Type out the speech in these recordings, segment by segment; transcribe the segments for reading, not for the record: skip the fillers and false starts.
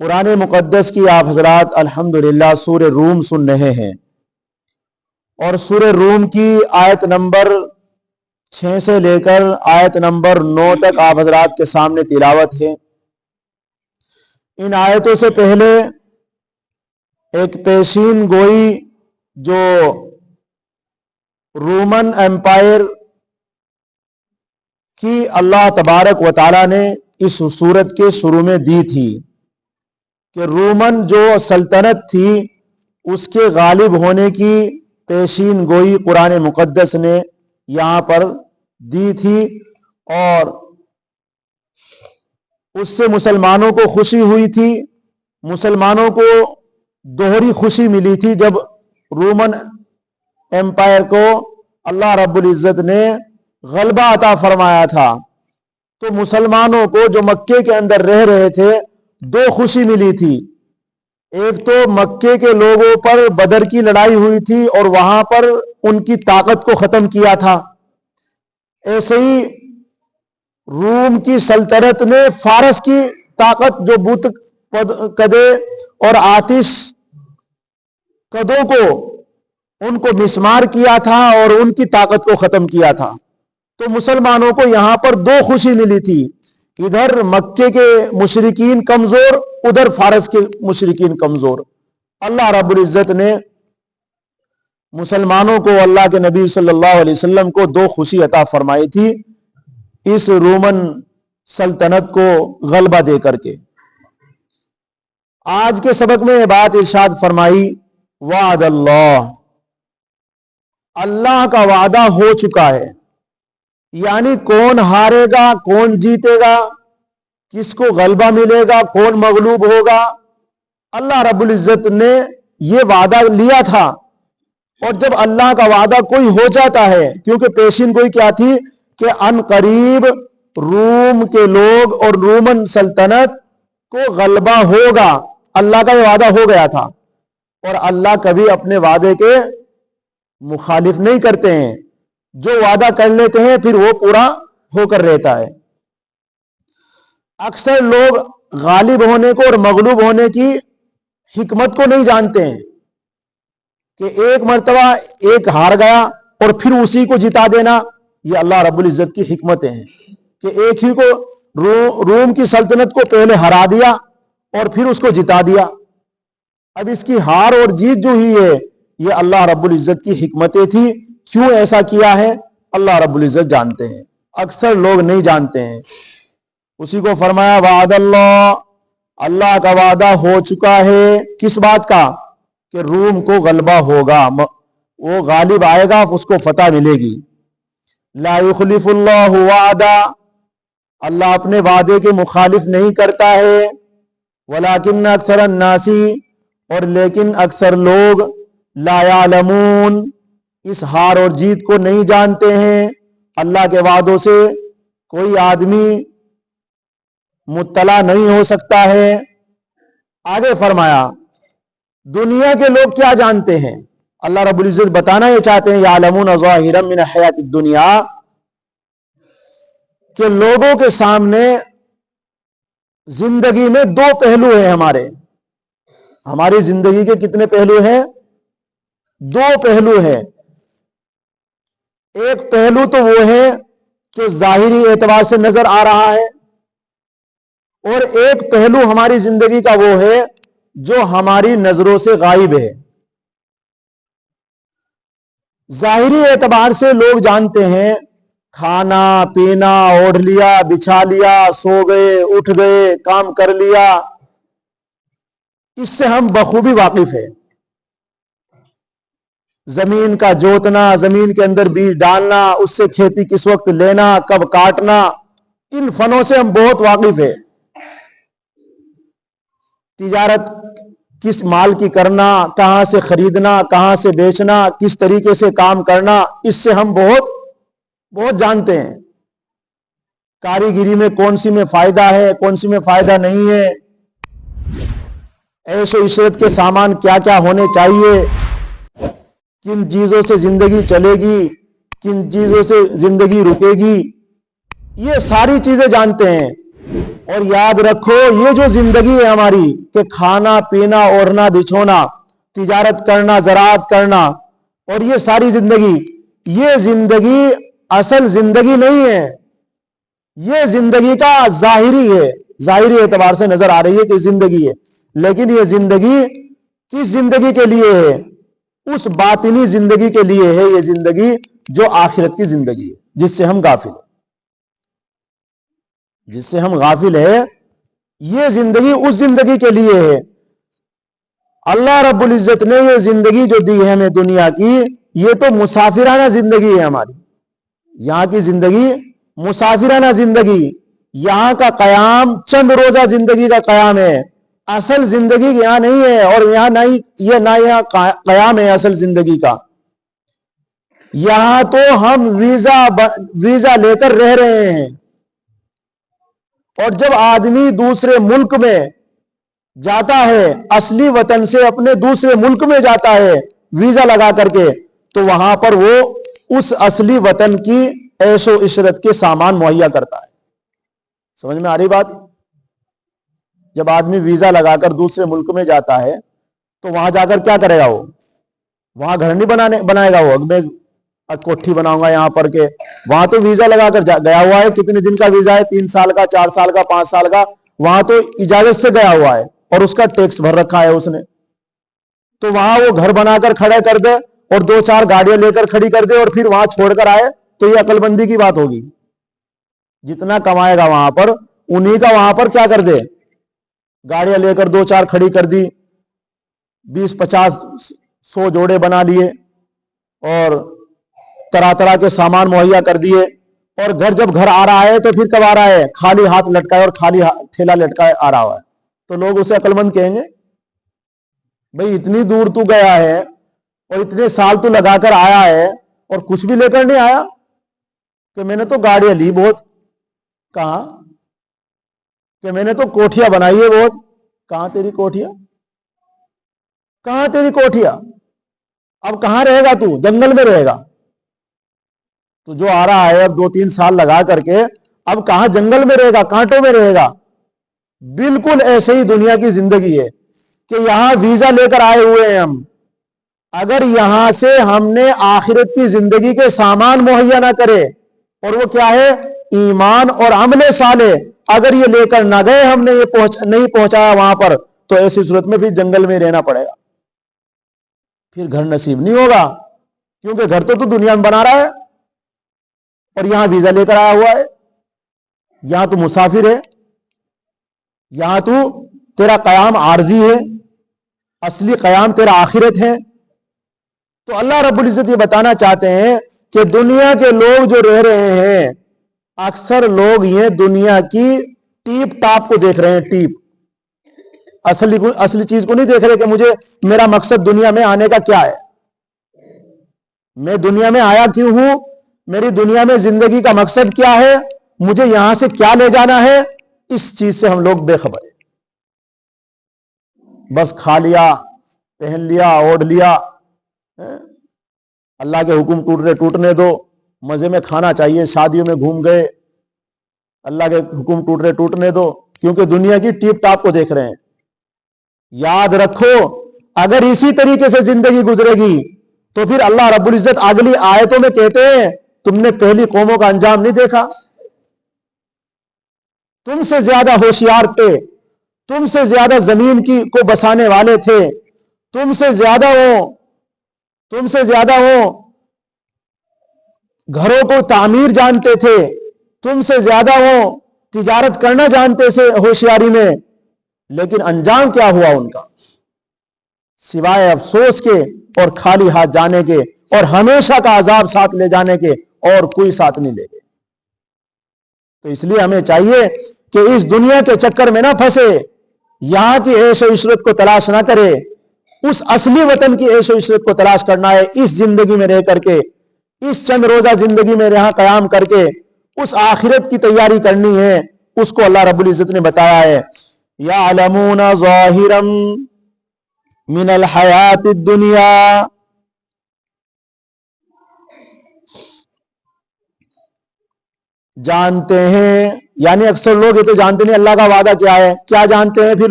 قرآن مقدس کی آپ حضرات الحمدللہ سورہ روم سن رہے ہیں، اور سورہ روم کی آیت نمبر 6 سے لے کر آیت نمبر 9 تک آپ حضرات کے سامنے تلاوت ہے۔ ان آیتوں سے پہلے ایک پیشین گوئی جو رومن ایمپائر کی اللہ تبارک و تعالی نے اس سورت کے شروع میں دی تھی کہ رومن جو سلطنت تھی اس کے غالب ہونے کی پیشین گوئی قرآن مقدس نے یہاں پر دی تھی، اور اس سے مسلمانوں کو خوشی ہوئی تھی۔ مسلمانوں کو دوہری خوشی ملی تھی جب رومن ایمپائر کو اللہ رب العزت نے غلبہ عطا فرمایا تھا، تو مسلمانوں کو جو مکے کے اندر رہ رہے تھے دو خوشی ملی تھی۔ ایک تو مکے کے لوگوں پر بدر کی لڑائی ہوئی تھی اور وہاں پر ان کی طاقت کو ختم کیا تھا، ایسے ہی روم کی سلطنت نے فارس کی طاقت جو بت کدے اور آتش کدوں کو ان کو مسمار کیا تھا اور ان کی طاقت کو ختم کیا تھا۔ تو مسلمانوں کو یہاں پر دو خوشی ملی تھی، ادھر مکے کے مشرکین کمزور، ادھر فارس کے مشرکین کمزور۔ اللہ رب العزت نے مسلمانوں کو، اللہ کے نبی صلی اللہ علیہ وسلم کو دو خوشی عطا فرمائی تھی اس رومن سلطنت کو غلبہ دے کر کے۔ آج کے سبق میں یہ بات ارشاد فرمائی، وعد اللہ، اللہ کا وعدہ ہو چکا ہے، یعنی کون ہارے گا، کون جیتے گا، کس کو غلبہ ملے گا، کون مغلوب ہوگا، اللہ رب العزت نے یہ وعدہ لیا تھا۔ اور جب اللہ کا وعدہ کوئی ہو جاتا ہے، کیونکہ پیشین گوئی کیا تھی کہ ان قریب روم کے لوگ اور رومن سلطنت کو غلبہ ہوگا، اللہ کا یہ وعدہ ہو گیا تھا، اور اللہ کبھی اپنے وعدے کے مخالف نہیں کرتے ہیں، جو وعدہ کر لیتے ہیں پھر وہ پورا ہو کر رہتا ہے۔ اکثر لوگ غالب ہونے کو اور مغلوب ہونے کی حکمت کو نہیں جانتے ہیں کہ ایک مرتبہ ایک ہار گیا اور پھر اسی کو جتا دینا، یہ اللہ رب العزت کی حکمتیں ہیں کہ ایک ہی کو روم کی سلطنت کو پہلے ہرا دیا اور پھر اس کو جتا دیا۔ اب اس کی ہار اور جیت جو ہوئی ہے یہ اللہ رب العزت کی حکمتیں تھی، کیوں ایسا کیا ہے اللہ رب العزت جانتے ہیں، اکثر لوگ نہیں جانتے ہیں۔ اسی کو فرمایا وعد اللہ، اللہ کا وعدہ ہو چکا ہے، کس بات کا؟ کہ روم کو غلبہ ہوگا، وہ غالب آئے گا، اس کو فتح ملے گی۔ لا یخلف اللہ وعدہ، اللہ اپنے وعدے کے مخالف نہیں کرتا ہے۔ ولکن اکثر الناس، اور لیکن اکثر لوگ لا یعلمون، اس ہار اور جیت کو نہیں جانتے ہیں۔ اللہ کے وعدوں سے کوئی آدمی مطلع نہیں ہو سکتا ہے۔ آگے فرمایا دنیا کے لوگ کیا جانتے ہیں؟ اللہ رب العزت بتانا یہ چاہتے ہیں یعلمون ظاہرا من الحیات الدنیا، کہ لوگوں کے سامنے زندگی میں دو پہلو ہیں، ہماری زندگی کے کتنے پہلو ہیں؟ دو پہلو ہیں۔ ایک پہلو تو وہ ہے جو ظاہری اعتبار سے نظر آ رہا ہے، اور ایک پہلو ہماری زندگی کا وہ ہے جو ہماری نظروں سے غائب ہے۔ ظاہری اعتبار سے لوگ جانتے ہیں، کھانا پینا، اوڑھ لیا، بچھا لیا، سو گئے، اٹھ گئے، کام کر لیا، اس سے ہم بخوبی واقف ہیں۔ زمین کا جوتنا، زمین کے اندر بیج ڈالنا، اس سے کھیتی کس وقت لینا، کب کاٹنا، ان فنوں سے ہم بہت واقف ہیں۔ تجارت کس مال کی کرنا، کہاں سے خریدنا، کہاں سے بیچنا، کس طریقے سے کام کرنا، اس سے ہم بہت جانتے ہیں۔ کاریگری میں کون سی میں فائدہ ہے، کون سی میں فائدہ نہیں ہے، عیش و عشرت کے سامان کیا کیا ہونے چاہیے، کن چیزوں سے زندگی چلے گی، کن چیزوں سے زندگی رکے گی، یہ ساری چیزیں جانتے ہیں۔ اور یاد رکھو یہ جو زندگی ہے ہماری کہ کھانا پینا اوڑھنا بچھونا تجارت کرنا زراعت کرنا اور یہ ساری زندگی، یہ زندگی اصل زندگی نہیں ہے، یہ زندگی کا ظاہری ہے، ظاہری اعتبار سے نظر آ رہی ہے کہ زندگی ہے، لیکن یہ زندگی کس زندگی کے لیے ہے؟ اس باطنی زندگی کے لیے ہے یہ زندگی جو آخرت کی زندگی ہے، جس سے ہم غافل ہیں، جس سے ہم غافل ہیں۔ یہ زندگی اس زندگی کے لیے ہے۔ اللہ رب العزت نے یہ زندگی جو دی ہے ہمیں دنیا کی، یہ تو مسافرانہ زندگی ہے ہماری، یہاں کی زندگی مسافرانہ زندگی، یہاں کا قیام چند روزہ زندگی کا قیام ہے، اصل زندگی یہاں نہیں ہے، اور یہاں نہ یہاں قیام ہے اصل زندگی کا۔ یہاں تو ہم ویزا لے کر رہ رہے ہیں، اور جب آدمی دوسرے ملک میں جاتا ہے، اصلی وطن سے اپنے دوسرے ملک میں جاتا ہے ویزا لگا کر کے، تو وہاں پر وہ اس اصلی وطن کی عیش و عشرت کے سامان مہیا کرتا ہے۔ سمجھ میں آ رہی بات؟ جب آدمی ویزا لگا کر دوسرے ملک میں جاتا ہے تو وہاں جا کر کیا کرے گا؟ وہ وہاں گھر نہیں بنائے گا، وہ میں کوٹھی بناؤں گا یہاں پر کے، وہاں تو ویزا لگا کر گیا ہوا ہے۔ کتنے دن کا ویزا ہے؟ 3 سال کا، 4 سال کا، 5 سال کا، وہاں تو اجازت سے گیا ہوا ہے اور اس کا ٹیکس بھر رکھا ہے اس نے، تو وہاں وہ گھر بنا کر کھڑے کر دے اور 2-4 گاڑیاں لے کر کھڑی کر دے اور پھر وہاں چھوڑ کر آئے، تو یہ عقل بندی کی بات ہوگی؟ جتنا کمائے گا وہاں پر انہی کا وہاں پر کیا کر دے، گاڑیاں لے کر 2-4 کھڑی کر دی، 20-50-100 جوڑے بنا لیے اور طرح طرح کے سامان مہیا کر دیے، اور جب گھر آ رہا ہے تو پھر کب آ رہا ہے؟ خالی ہاتھ لٹکائے اور خالی تھیلا لٹکائے آ رہا ہے، تو لوگ اسے عقل مند کہیں گے؟ بھئی اتنی دور تو گیا ہے اور اتنے سال تو لگا کر آیا ہے اور کچھ بھی لے کر نہیں آیا، کہ میں نے تو گاڑیاں لی بہت، کہاں؟ کہ میں نے تو کوٹھیاں بنائی ہے بہت، کہاں تیری کوٹھیاں؟ کہاں تیری کوٹھیاں؟ اب کہاں رہے گا تو؟ جنگل میں رہے گا تو جو آ رہا ہے اب 2-3 سال لگا کر کے، اب کہاں جنگل میں رہے گا، کانٹوں میں رہے گا؟ بالکل ایسے ہی دنیا کی زندگی ہے کہ یہاں ویزا لے کر آئے ہوئے ہیں ہم، اگر یہاں سے ہم نے آخرت کی زندگی کے سامان مہیا نہ کرے، اور وہ کیا ہے؟ ایمان اور عمل صالح، اگر یہ لے کر نہ گئے، ہم نے یہ نہیں پہنچایا وہاں پر، تو ایسی صورت میں پھر جنگل میں رہنا پڑے گا، پھر گھر نصیب نہیں ہوگا، کیونکہ گھر تو دنیا میں بنا رہا ہے اور یہاں ویزا لے کر آیا ہوا ہے، یہاں تو مسافر ہے، یہاں تو تیرا قیام عارضی ہے، اصلی قیام تیرا آخرت ہے۔ تو اللہ رب العزت یہ بتانا چاہتے ہیں کہ دنیا کے لوگ جو رہ رہے ہیں، اکثر لوگ یہ دنیا کی ٹیپ ٹاپ کو دیکھ رہے ہیں، ٹیپ، اصلی چیز کو نہیں دیکھ رہے کہ مجھے میرا مقصد دنیا میں آنے کا کیا ہے، میں دنیا میں آیا کیوں ہوں، میری دنیا میں زندگی کا مقصد کیا ہے، مجھے یہاں سے کیا لے جانا ہے، اس چیز سے ہم لوگ بے خبر ہیں۔ بس کھا لیا، پہن لیا، اوڑھ لیا، اللہ کے حکم ٹوٹنے دو، مزے میں کھانا چاہیے، شادیوں میں گھوم گئے، اللہ کے حکم ٹوٹنے دو، کیونکہ دنیا کی ٹیپ ٹاپ کو دیکھ رہے ہیں۔ یاد رکھو اگر اسی طریقے سے زندگی گزرے گی تو پھر اللہ رب العزت اگلی آیتوں میں کہتے ہیں تم نے پہلی قوموں کا انجام نہیں دیکھا، تم سے زیادہ ہوشیار تھے، تم سے زیادہ زمین کو بسانے والے تھے، تم سے زیادہ وہ گھروں کو تعمیر جانتے تھے، تم سے زیادہ وہ تجارت کرنا جانتے تھے ہوشیاری میں، لیکن انجام کیا ہوا ان کا؟ سوائے افسوس کے اور خالی ہاتھ جانے کے اور ہمیشہ کا عذاب ساتھ لے جانے کے، اور کوئی ساتھ نہیں لے گئے۔ تو اس لیے ہمیں چاہیے کہ اس دنیا کے چکر میں نہ پھنسے، یہاں کی عیش و عشرت کو تلاش نہ کرے، اس اصلی وطن کی عیش و عشرت کو تلاش کرنا ہے، اس زندگی میں رہ کر کے، اس چند روزہ زندگی میں یہاں قیام کر کے اس آخرت کی تیاری کرنی ہے۔ اس کو اللہ رب العزت نے بتایا ہے، یعلمون ظاہرا من الحیات الدنیا، جانتے ہیں یعنی اکثر لوگ یہ تو جانتے نہیں اللہ کا وعدہ کیا ہے. کیا جانتے ہیں پھر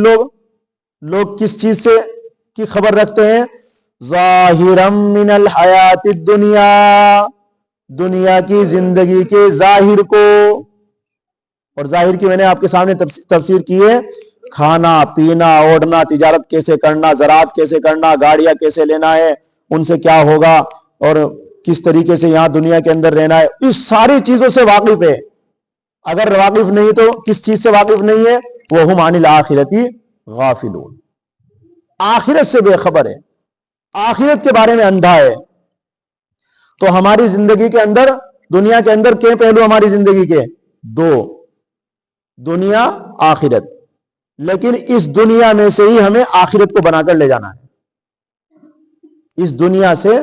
لوگ کس چیز سے کی خبر رکھتے ہیں؟ ظاہرا من الحیات الدنیا، دنیا کی زندگی کے ظاہر کو. اور ظاہر کی میں نے آپ کے سامنے تفسیر کی ہے، کھانا پینا اوڑھنا، تجارت کیسے کرنا، زراعت کیسے کرنا، گاڑیاں کیسے لینا ہے، ان سے کیا ہوگا، اور کس طریقے سے یہاں دنیا کے اندر رہنا ہے، اس ساری چیزوں سے واقف ہے. اگر واقف نہیں تو کس چیز سے واقف نہیں ہے؟ وَهُمْ عَنِ الْآخِرَةِ غافلون، آخرت سے بے خبر ہے، آخرت کے بارے میں اندھا ہے. تو ہماری زندگی کے اندر، دنیا کے اندر کئے پہلو ہماری زندگی کے؟ دو، دنیا آخرت. لیکن اس دنیا میں سے ہی ہمیں آخرت کو بنا کر لے جانا ہے، اس دنیا سے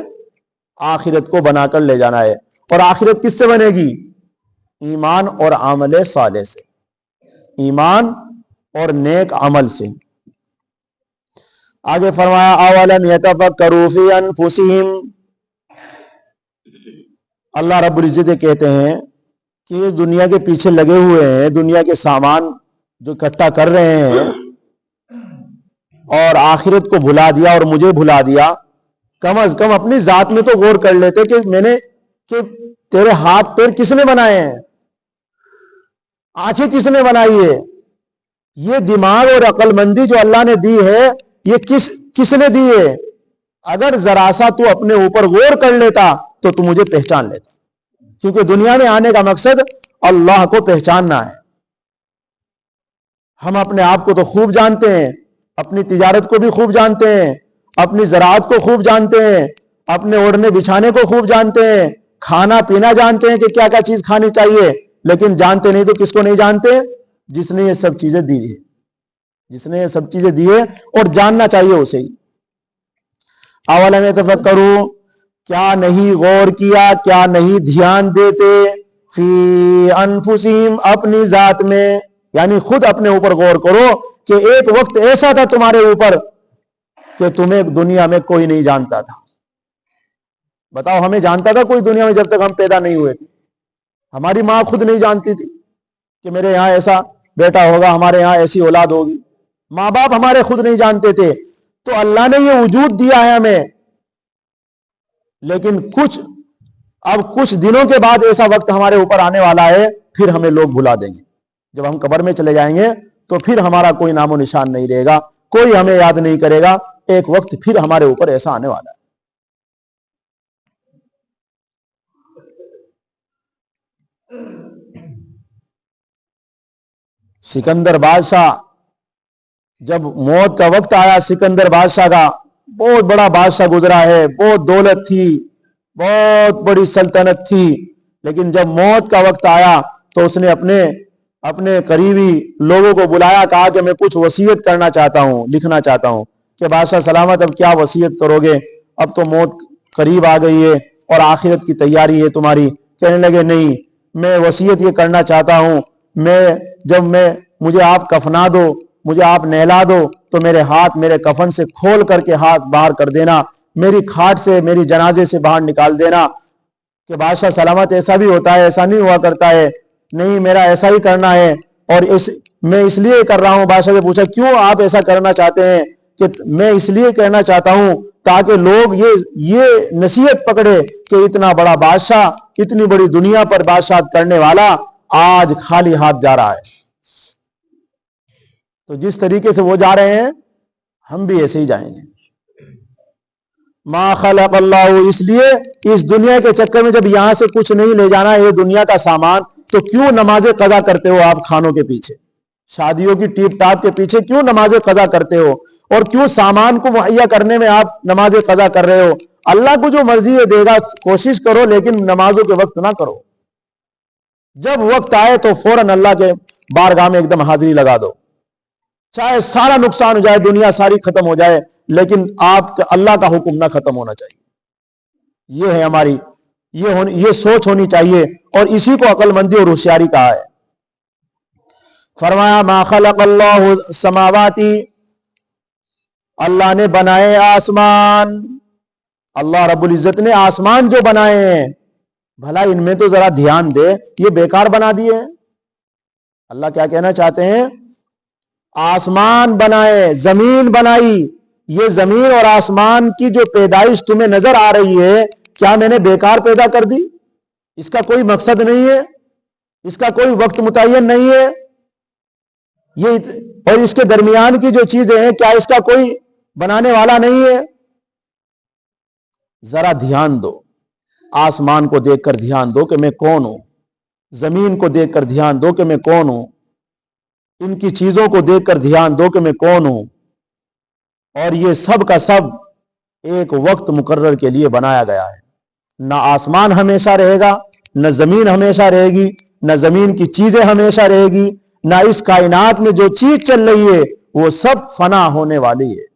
آخرت کو بنا کر لے جانا ہے. اور آخرت کس سے بنے گی؟ ایمان اور عمل صالح سے، ایمان اور نیک عمل سے. آگے فرمایا اولم یتفکروا فی انفسہم، اللہ رب العزت کہتے ہیں کہ یہ دنیا کے پیچھے لگے ہوئے ہیں، دنیا کے سامان جو اکٹھا کر رہے ہیں، اور آخرت کو بھلا دیا اور مجھے بھلا دیا. کم از کم اپنی ذات میں تو غور کر لیتے کہ تیرے ہاتھ پیر کس نے بنائے ہیں، آنکھیں کس نے بنائی ہے، یہ دماغ اور عقل مندی جو اللہ نے دی ہے یہ کس نے دی ہے؟ اگر ذرا سا تو اپنے اوپر غور کر لیتا تو تو مجھے پہچان لیتا، کیونکہ دنیا میں آنے کا مقصد اللہ کو پہچاننا ہے. ہم اپنے آپ کو تو خوب جانتے ہیں، اپنی تجارت کو بھی خوب جانتے ہیں، اپنی زراعت کو خوب جانتے ہیں، اپنے اوڑھنے بچھانے کو خوب جانتے ہیں، کھانا پینا جانتے ہیں کہ کیا کیا چیز کھانی چاہیے. لیکن جانتے نہیں تو کس کو نہیں جانتے؟ جس نے یہ سب چیزیں دی ہے، جس نے یہ سب چیزیں دی ہے، اور جاننا چاہیے اسے ہی. اولم یتفکروا، کیا نہیں غور کیا، کیا نہیں دھیان دیتے، فی انفسہم، اپنی ذات میں، یعنی خود اپنے اوپر غور کرو کہ ایک وقت ایسا تھا تمہارے اوپر کہ تمہیں دنیا میں کوئی نہیں جانتا تھا. بتاؤ، ہمیں جانتا تھا کوئی دنیا میں جب تک ہم پیدا نہیں ہوئے تھے؟ ہماری ماں خود نہیں جانتی تھی کہ میرے یہاں ایسا بیٹا ہوگا، ہمارے یہاں ایسی اولاد ہوگی. ماں باپ ہمارے خود نہیں جانتے تھے. تو اللہ نے یہ وجود دیا ہے ہمیں، لیکن اب کچھ دنوں کے بعد ایسا وقت ہمارے اوپر آنے والا ہے، پھر ہمیں لوگ بھلا دیں گے. جب ہم قبر میں چلے جائیں گے تو پھر ہمارا کوئی نام و نشان نہیں رہے گا، کوئی ہمیں یاد نہیں کرے گا. ایک وقت پھر ہمارے اوپر ایسا آنے والا ہے. سکندر بادشاہ، جب موت کا وقت آیا سکندر بادشاہ کا، بہت بڑا بادشاہ گزرا ہے، بہت دولت تھی، بہت بڑی سلطنت تھی. لیکن جب موت کا وقت آیا تو اس نے اپنے قریبی لوگوں کو بلایا، کہا کہ میں کچھ وصیت کرنا چاہتا ہوں، لکھنا چاہتا ہوں. کہ بادشاہ سلامت، اب کیا وصیت کرو گے؟ اب تو موت قریب آ گئی ہے اور آخرت کی تیاری ہے تمہاری. کہنے لگے نہیں، میں وصیت یہ کرنا چاہتا ہوں، جب مجھے آپ کفنا دو، مجھے آپ نہلا دو، تو میرے ہاتھ میرے کفن سے کھول کر کے ہاتھ باہر کر دینا، میری کھاٹ سے، میری جنازے سے باہر نکال دینا. کہ بادشاہ سلامت، ایسا بھی ہوتا ہے؟ ایسا نہیں ہوا کرتا ہے. نہیں، میرا ایسا ہی کرنا ہے، اور میں اس لیے کر رہا ہوں. بادشاہ سے پوچھا کیوں آپ ایسا کرنا چاہتے ہیں؟ کہ میں اس لیے کہنا چاہتا ہوں تاکہ لوگ یہ نصیحت پکڑے کہ اتنا بڑا بادشاہ، اتنی بڑی دنیا پر بادشاہت کرنے والا آج خالی ہاتھ جا رہا ہے. تو جس طریقے سے وہ جا رہے ہیں ہم بھی ایسے ہی جائیں گے. ما خلق اللہ، اس لیے اس دنیا کے چکر میں جب یہاں سے کچھ نہیں لے جانا یہ دنیا کا سامان، تو کیوں نماز قضا کرتے ہو آپ کھانوں کے پیچھے، شادیوں کی ٹیپ ٹاپ کے پیچھے کیوں نماز قضا کرتے ہو، اور کیوں سامان کو مہیا کرنے میں آپ نماز قضا کر رہے ہو؟ اللہ کو جو مرضی ہے دے گا، کوشش کرو، لیکن نمازوں کے وقت نہ کرو. جب وقت آئے تو فوراً اللہ کے بارگاہ میں ایک دم حاضری لگا دو، چاہے سارا نقصان ہو جائے، دنیا ساری ختم ہو جائے، لیکن اللہ کا حکم نہ ختم ہونا چاہیے. یہ ہے ہماری یہ سوچ ہونی چاہیے، اور اسی کو عقل مندی اور ہوشیاری کہا ہے. فرمایا ما خلق اللہ السماواتی، اللہ نے بنائے آسمان، اللہ رب العزت نے آسمان جو بنائے ہیں، بھلا ان میں تو ذرا دھیان دے، یہ بیکار بنا دیے ہیں؟ اللہ کیا کہنا چاہتے ہیں؟ آسمان بنائے، زمین بنائی، یہ زمین اور آسمان کی جو پیدائش تمہیں نظر آ رہی ہے، کیا میں نے بیکار پیدا کر دی؟ اس کا کوئی مقصد نہیں ہے، اس کا کوئی وقت متعین نہیں ہے، یہ اور اس کے درمیان کی جو چیزیں ہیں کیا اس کا کوئی بنانے والا نہیں ہے؟ ذرا دھیان دو، آسمان کو دیکھ کر دھیان دو کہ میں کون ہوں، زمین کو دیکھ کر دھیان دو کہ میں کون ہوں، ان کی چیزوں کو دیکھ کر دھیان دو کہ میں کون ہوں، اور یہ سب کا سب ایک وقت مقرر کے لیے بنایا گیا ہے۔ نہ آسمان ہمیشہ رہے گا، نہ زمین ہمیشہ رہے گی، نہ زمین کی چیزیں ہمیشہ رہے گی، نہ اس کائنات میں جو چیز چل رہی ہے وہ سب فنا ہونے والی ہے۔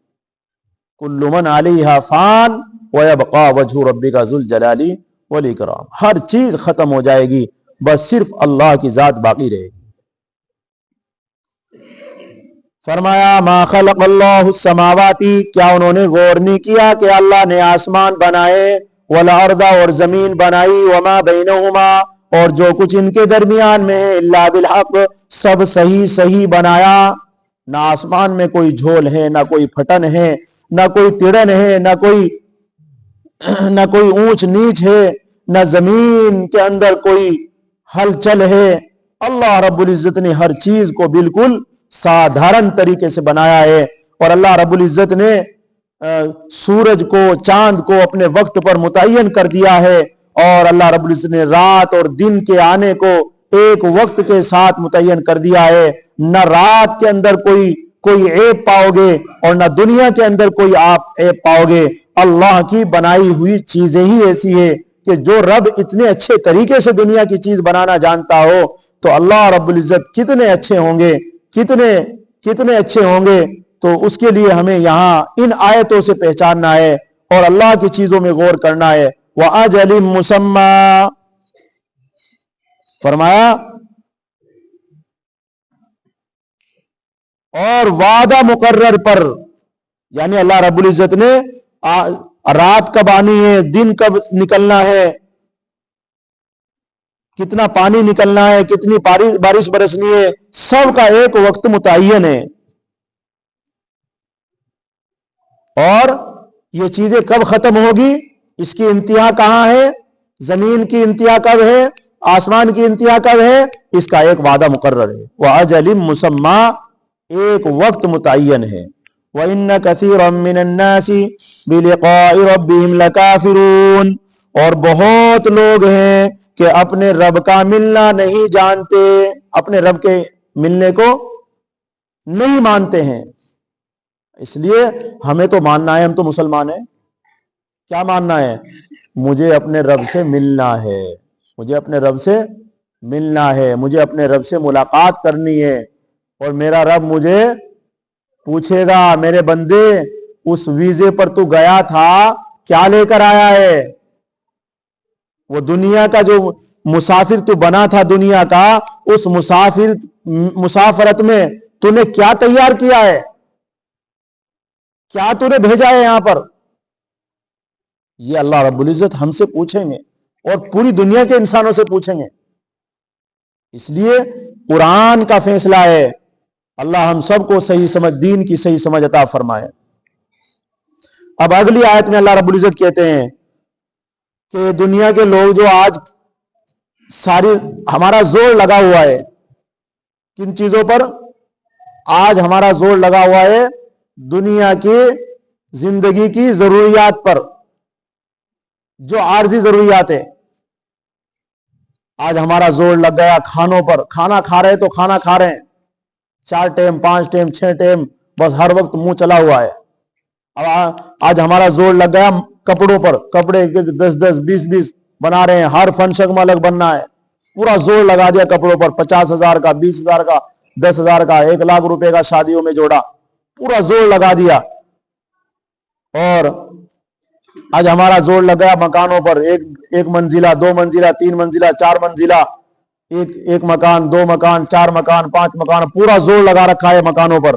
کل من علیہا فان ویبقى وجہ ربک ذو الجلال والاکرام، ہر چیز ختم ہو جائے گی، بس صرف اللہ کی ذات باقی رہے گی۔ فرمایا ما خلق اللہ السماوات، کیا انہوں نے غور نہیں کیا کہ اللہ نے آسمان بنائے، والارض اور زمین بنائی، وما بینہما اور جو کچھ ان کے درمیان میں ہے، الا بالحق سب صحیح صحیح بنایا۔ نہ آسمان میں کوئی جھول ہے، نہ کوئی پھٹن ہے، نہ کوئی تڑن ہے، نہ کوئی اونچ نیچ ہے، نہ زمین کے اندر کوئی ہلچل ہے۔ اللہ رب العزت نے ہر چیز کو بالکل سادھارن طریقے سے بنایا ہے، اور اللہ رب العزت نے سورج کو، چاند کو اپنے وقت پر متعین کر دیا ہے، اور اللہ رب العزت نے رات اور دن کے آنے کو ایک وقت کے ساتھ متعین کر دیا ہے۔ نہ رات کے اندر کوئی عیب پاؤ گے، اور نہ دنیا کے اندر کوئی آپ عیب پاؤ گے۔ اللہ کی بنائی ہوئی چیزیں ہی ایسی ہے کہ جو رب اتنے اچھے طریقے سے دنیا کی چیز بنانا جانتا ہو، تو اللہ رب العزت کتنے اچھے ہوں گے، کتنے اچھے ہوں گے۔ تو اس کے لیے ہمیں یہاں ان آیتوں سے پہچاننا ہے اور اللہ کی چیزوں میں غور کرنا ہے۔ وَأَجَلٍ مُّسَمًّى، فرمایا اور وعدہ مقرر پر، یعنی اللہ رب العزت نے رات کب آنی ہے، دن کب نکلنا ہے، کتنا پانی نکلنا ہے، کتنی بارش برسنی ہے، سب کا ایک وقت متعین ہے۔ اور یہ چیزیں کب ختم ہوگی، اس کی انتہا کہاں ہے، زمین کی انتہا کب ہے، آسمان کی انتہا کب ہے، اس کا ایک وعدہ مقرر ہے۔ وَأَجَلٍ مُّسَمًّى، ایک وقت متعین ہے۔ وَإِنَّ كَثِيرًا مِّنَ النَّاسِ بِلِقَاءِ رَبِّهِمْ لَكَافِرُونَ، اور بہت لوگ ہیں کہ اپنے رب کا ملنا نہیں جانتے، اپنے رب کے ملنے کو نہیں مانتے ہیں۔ اس لیے ہمیں تو ماننا ہے، ہم تو مسلمان ہیں، کیا ماننا ہے؟ مجھے اپنے رب سے ملنا ہے، مجھے اپنے رب سے ملنا ہے، مجھے اپنے رب سے ملاقات کرنی ہے، اور میرا رب مجھے پوچھے گا میرے بندے اس ویزے پر تو گیا تھا کیا لے کر آیا ہے؟ وہ دنیا کا جو مسافر تو بنا تھا دنیا کا، اس مسافرت میں تو نے کیا تیار کیا ہے، کیا تو نے بھیجا ہے یہاں پر؟ یہ اللہ رب العزت ہم سے پوچھیں گے، اور پوری دنیا کے انسانوں سے پوچھیں گے۔ اس لیے قرآن کا فیصلہ ہے، اللہ ہم سب کو صحیح سمجھ، دین کی صحیح سمجھ عطا فرمائے۔ اب اگلی آیت میں اللہ رب العزت کہتے ہیں کہ دنیا کے لوگ جو آج ہمارا زور لگا ہوا ہے، کن چیزوں پر آج ہمارا زور لگا ہوا ہے؟ دنیا کی زندگی کی ضروریات پر، جو عارضی ضروریات ہے۔ آج ہمارا زور لگ گیا کھانوں پر، کھانا کھا رہے تو کھانا کھا رہے ہیں 4 ٹائم 5 ٹائم 6 ٹائم، بس ہر وقت منہ چلا ہوا ہے۔ آج ہمارا زور لگ گیا کپڑوں پر، کپڑے 10 20 بنا رہے ہیں، ہر فنکشن میں الگ بننا ہے، پورا زور لگا دیا کپڑوں پر، 50,000 کا 20,000 کا 10,000 کا 1,00,000 روپے کا شادیوں میں جوڑا، پورا زور لگا دیا۔ اور آج ہمارا زور لگ گیا مکانوں پر، ایک منزلہ 2 منزلہ 3 منزلہ 4 منزلہ، ایک مکان 2 مکان 4 مکان 5 مکان، پورا زور لگا رکھا ہے مکانوں پر۔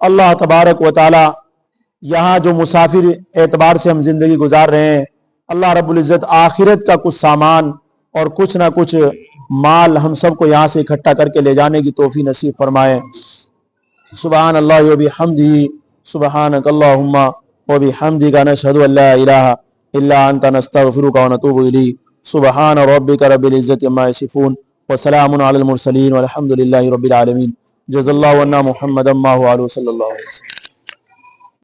اللہ تبارک و تعالی یہاں جو مسافر اعتبار سے ہم زندگی گزار رہے ہیں، اللہ رب العزت آخرت کا کچھ سامان اور کچھ نہ کچھ مال ہم سب کو یہاں سے اکٹھا کر کے لے جانے کی توفیق نصیب فرمائے۔ سبحان اللہ و بحمدہ، سبحانک اللہم و بحمدک، نشہد ان لا الہ الا انت، نستغفرک و نتوب الیک۔ سبحان ربک رب العزت عما یصفون وسلام علی المرسلین والحمد للہ رب العالمین۔ جزا اللہ عنا محمد ما هو علیہ صلی اللہ علیہ وسلم۔